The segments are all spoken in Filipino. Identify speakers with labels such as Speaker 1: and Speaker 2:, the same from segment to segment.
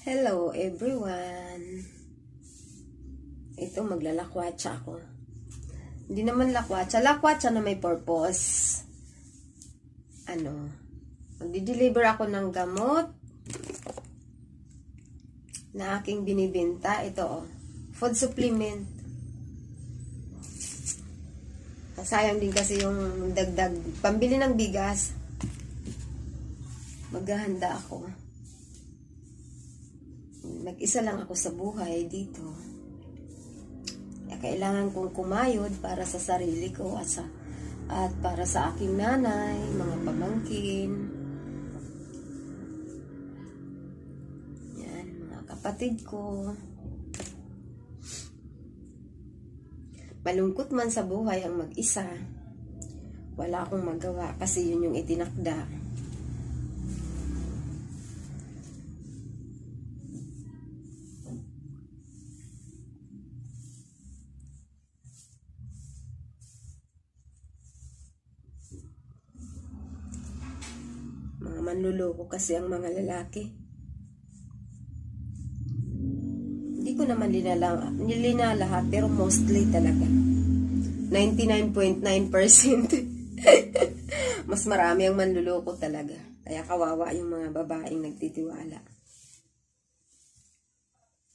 Speaker 1: Hello everyone. Ito maglalakwatsa ako. Hindi naman lakwatsa. Lakwatsa na may purpose. Magdi-deliver ako ng gamot na aking binibenta. Ito food supplement. Sayang din kasi yung dagdag pambili ng bigas. Maghahanda ako. Mag-isa lang ako sa buhay dito. Kaya kailangan kong kumayod para sa sarili ko at para sa aking nanay, mga pamangkin. Yan, mga kapatid ko. Malungkot man sa buhay ang mag-isa. Wala akong magawa kasi yun yung itinakda. Mga manluloko kasi ang mga lalaki. Hindi ko naman nilina lahat, pero mostly talaga. 99.9%. Mas marami ang manluloko talaga. Kaya kawawa yung mga babaeng nagtitiwala.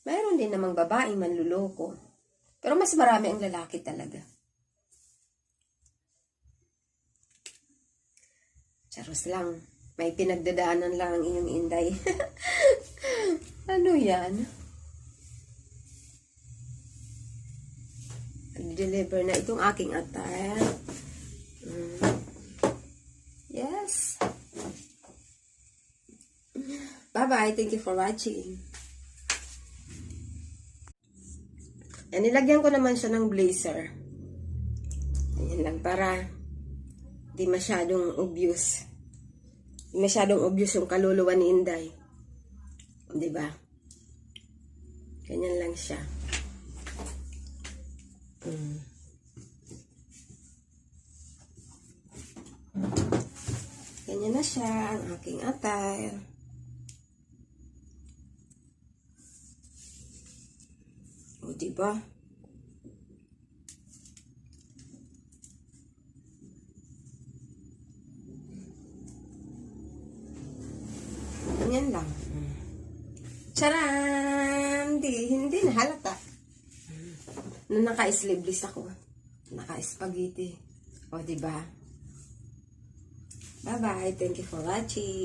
Speaker 1: Mayroon din namang babaeng manluloko. Pero mas marami ang lalaki talaga. Charos lang. May pinagdadaanan lang ang inyong inday. Ano yan? Deliver na itong aking attire. Yes. Bye-bye. Thank you for watching. Yan, nilagyan ko naman siya ng blazer. Ayan lang, para di masyadong obvious. Masyadong obvious yung kaluluwa ni Inday. Diba? Ganyan lang siya. Ganyan na siya ang aking attire. O, diba? Ganyan lang. Charan! Hindi na halata. Naka-sleeveless ako. Naka-spaghetti. O, diba? Bye-bye. Thank you for watching.